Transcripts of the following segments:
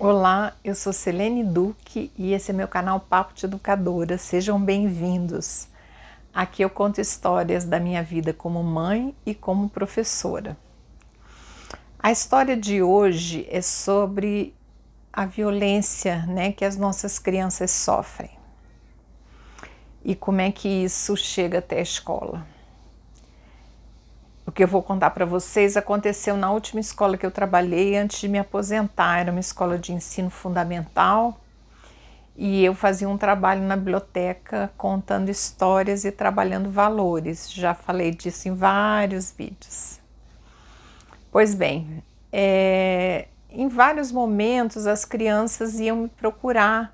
Olá, eu sou Selene Duque e esse é meu canal Papo de Educadora. Sejam bem-vindos. Aqui eu conto histórias da minha vida como mãe e como professora. A história de hoje é sobre a violência, que as nossas crianças sofrem e como é que isso chega até a escola. O que eu vou contar para vocês aconteceu na última escola que eu trabalhei antes de me aposentar. Era uma escola de ensino fundamental e eu fazia um trabalho na biblioteca contando histórias e trabalhando valores. Já falei disso em vários vídeos. Pois bem, em vários momentos as crianças iam me procurar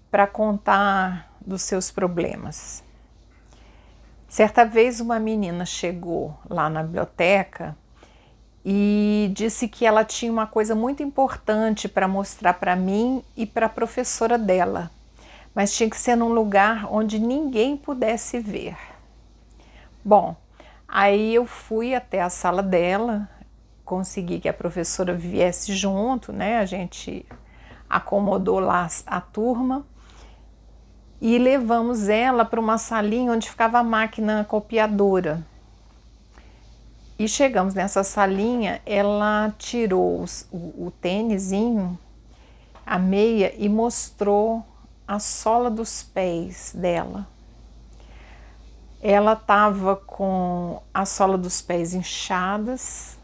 para contar dos seus problemas. Certa vez uma menina chegou lá na biblioteca e disse que ela tinha uma coisa muito importante para mostrar para mim e para a professora dela, mas tinha que ser num lugar onde ninguém pudesse ver. Bom, aí eu fui até a sala dela, consegui que a professora viesse junto, a gente acomodou lá a turma e levamos ela para uma salinha onde ficava a máquina copiadora. E chegamos nessa salinha, ela tirou o tênisinho, a meia, e mostrou a sola dos pés dela. Ela estava com a sola dos pés inchadas,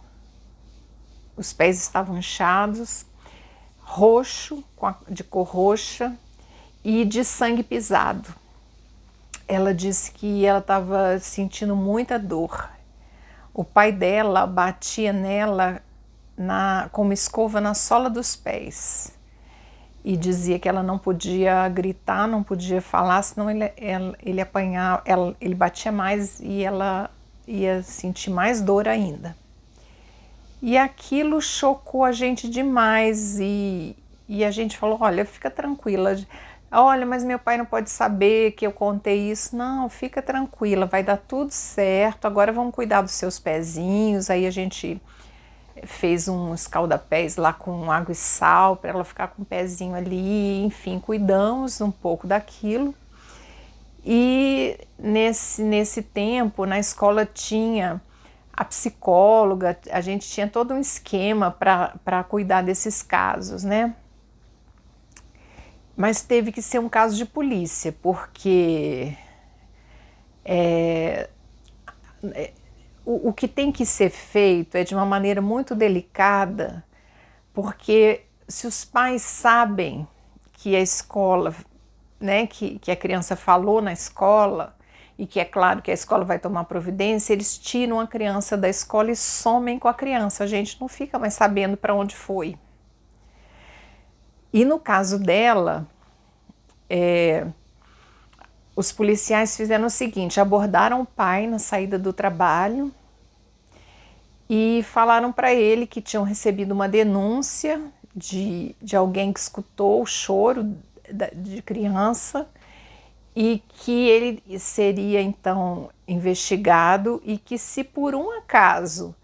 os pés estavam inchados, roxo, de cor roxa e de sangue pisado. Ela disse que ela estava sentindo muita dor. O pai dela batia nela com uma escova na sola dos pés e dizia que ela não podia gritar, não podia falar, senão ele apanhava, ele batia mais e ela ia sentir mais dor ainda. E aquilo chocou a gente demais e a gente falou, olha, fica tranquila, olha, mas meu pai não pode saber que eu contei isso. Não, fica tranquila, vai dar tudo certo, agora vamos cuidar dos seus pezinhos. Aí a gente fez um escalda-pés lá com água e sal para ela ficar com o pezinho ali, enfim, cuidamos um pouco daquilo. E nesse tempo, na escola tinha a psicóloga, a gente tinha todo um esquema para cuidar desses casos, Mas teve que ser um caso de polícia, porque o que tem que ser feito é de uma maneira muito delicada, porque se os pais sabem que a escola, que a criança falou na escola, e que é claro que a escola vai tomar providência, eles tiram a criança da escola e somem com a criança. A gente não fica mais sabendo para onde foi. E no caso dela, os policiais fizeram o seguinte, abordaram o pai na saída do trabalho e falaram para ele que tinham recebido uma denúncia de alguém que escutou o choro de criança e que ele seria então investigado e que se por um acaso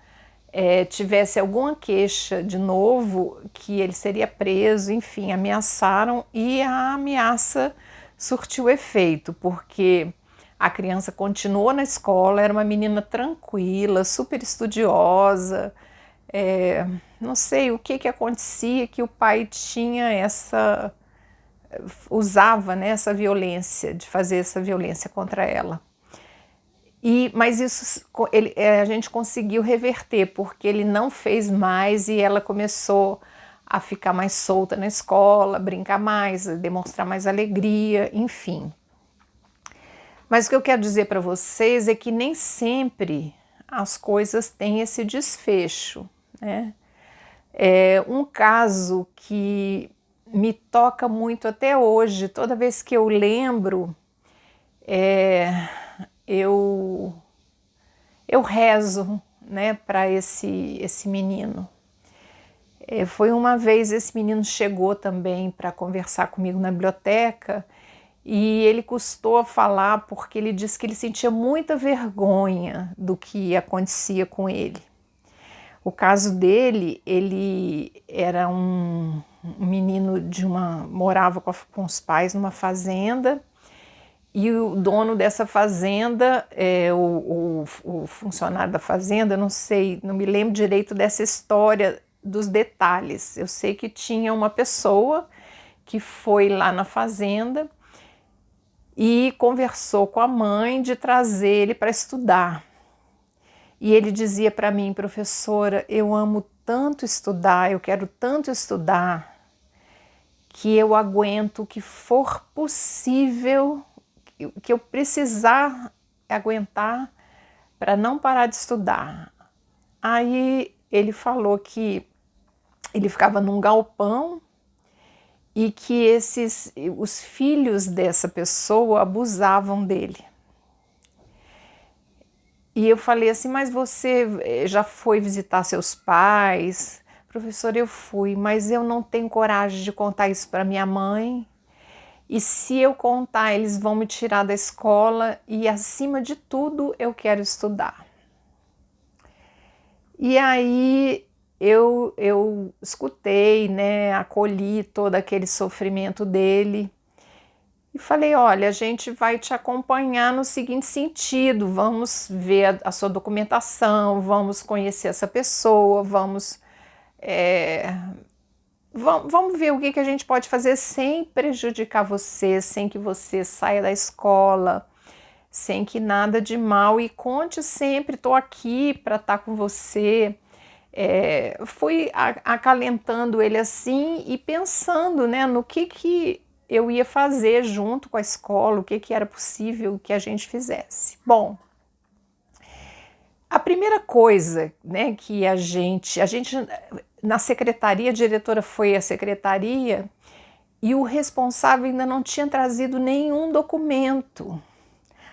tivesse alguma queixa de novo, que ele seria preso, enfim, ameaçaram e a ameaça surtiu efeito, porque a criança continuou na escola, era uma menina tranquila, super estudiosa, não sei o que acontecia, que o pai tinha usava essa violência, de fazer essa violência contra ela. Mas isso a gente conseguiu reverter, porque ele não fez mais e ela começou a ficar mais solta na escola, brincar mais, demonstrar mais alegria, enfim. Mas o que eu quero dizer para vocês é que nem sempre as coisas têm esse desfecho, É um caso que me toca muito até hoje, toda vez que eu lembro, eu rezo, para esse menino. Foi uma vez, esse menino chegou também para conversar comigo na biblioteca e ele custou a falar porque ele disse que ele sentia muita vergonha do que acontecia com ele. O caso dele, ele era um dono morava com os pais numa fazenda, e o dono dessa fazenda, o funcionário da fazenda, não sei, não me lembro direito dessa história, dos detalhes. Eu sei que tinha uma pessoa que foi lá na fazenda e conversou com a mãe de trazer ele para estudar. E ele dizia para mim: professora, eu amo tanto estudar, eu quero tanto estudar, que eu aguento o que for possível, que eu precisar aguentar para não parar de estudar. Aí ele falou que ele ficava num galpão e que os filhos dessa pessoa abusavam dele. E eu falei assim: mas você já foi visitar seus pais? Professor, eu fui, mas eu não tenho coragem de contar isso para minha mãe. E se eu contar, eles vão me tirar da escola e, acima de tudo, eu quero estudar. E aí eu escutei, né, acolhi todo aquele sofrimento dele e falei: olha, a gente vai te acompanhar no seguinte sentido, vamos ver a sua documentação, vamos conhecer essa pessoa, vamos ver o que a gente pode fazer sem prejudicar você, sem que você saia da escola, sem que nada de mal, e conte sempre, estou aqui para estar com você. Fui acalentando ele assim e pensando, né, no que eu ia fazer junto com a escola, o que era possível que a gente fizesse. Bom, a primeira coisa, né, que a gente na secretaria, a diretora foi à secretaria e o responsável ainda não tinha trazido nenhum documento.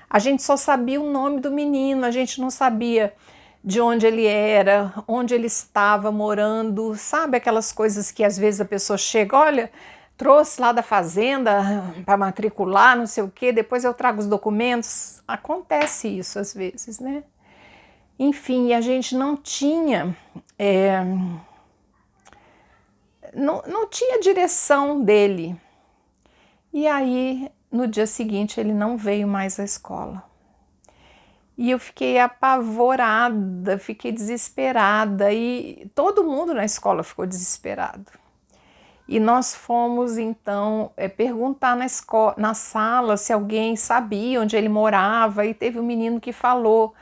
A gente só sabia o nome do menino, a gente não sabia de onde ele era, onde ele estava morando, sabe aquelas coisas que às vezes a pessoa chega: olha, trouxe lá da fazenda para matricular, não sei o quê, depois eu trago os documentos. Acontece isso às vezes, né? Enfim, a gente não tinha não tinha direção dele. E aí, no dia seguinte, ele não veio mais à escola. E eu fiquei apavorada, fiquei desesperada, e todo mundo na escola ficou desesperado. E nós fomos, então, perguntar na sala se alguém sabia onde ele morava, e teve um menino que falou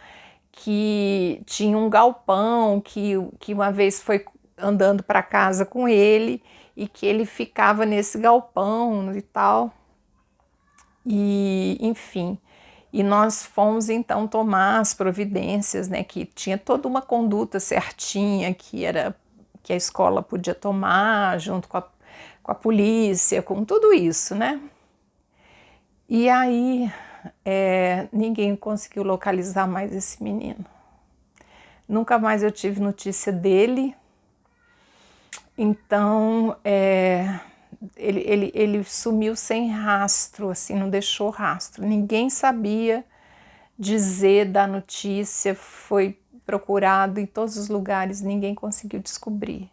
que tinha um galpão, que uma vez foi andando para casa com ele e que ele ficava nesse galpão e tal. E, enfim, e nós fomos então tomar as providências, né, que tinha toda uma conduta certinha que a escola podia tomar junto com a polícia, com tudo isso, né? E aí ninguém conseguiu localizar mais esse menino. Nunca mais eu tive notícia dele. Então ele sumiu sem rastro, assim, não deixou rastro. Ninguém sabia dizer da notícia, foi procurado em todos os lugares, ninguém conseguiu descobrir.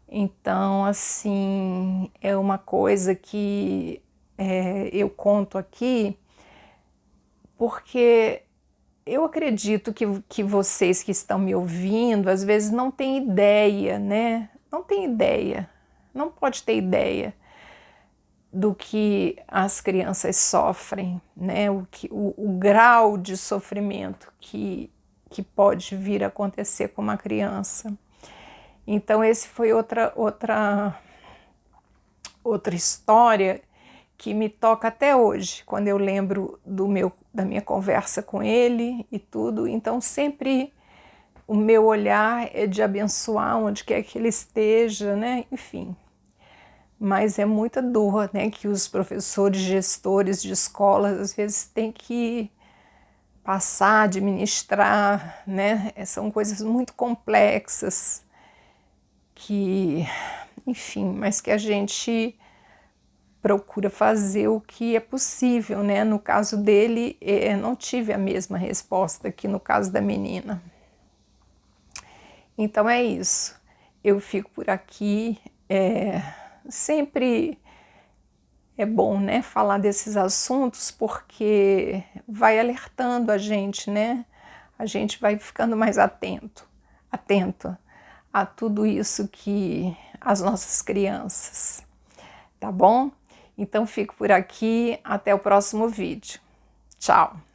Então, assim, é uma coisa que eu conto aqui porque eu acredito que vocês que estão me ouvindo, às vezes não têm ideia, né? Não tem ideia, não pode ter ideia do que as crianças sofrem, né? O grau de sofrimento que pode vir a acontecer com uma criança. Então, esse foi outra história que me toca até hoje, quando eu lembro da minha conversa com ele e tudo. Então, sempre o meu olhar é de abençoar onde quer que ele esteja, né? Enfim. Mas é muita dor, né, que os professores, gestores de escolas, às vezes têm que passar, administrar, né? São coisas muito complexas que, enfim, mas que a gente procura fazer o que é possível, né? No caso dele, não tive a mesma resposta que no caso da menina. Então é isso. Eu fico por aqui sempre é bom, né, falar desses assuntos, porque vai alertando a gente, né? A gente vai ficando mais atento a tudo isso que as nossas crianças, tá bom? Então fico por aqui, até o próximo vídeo. Tchau!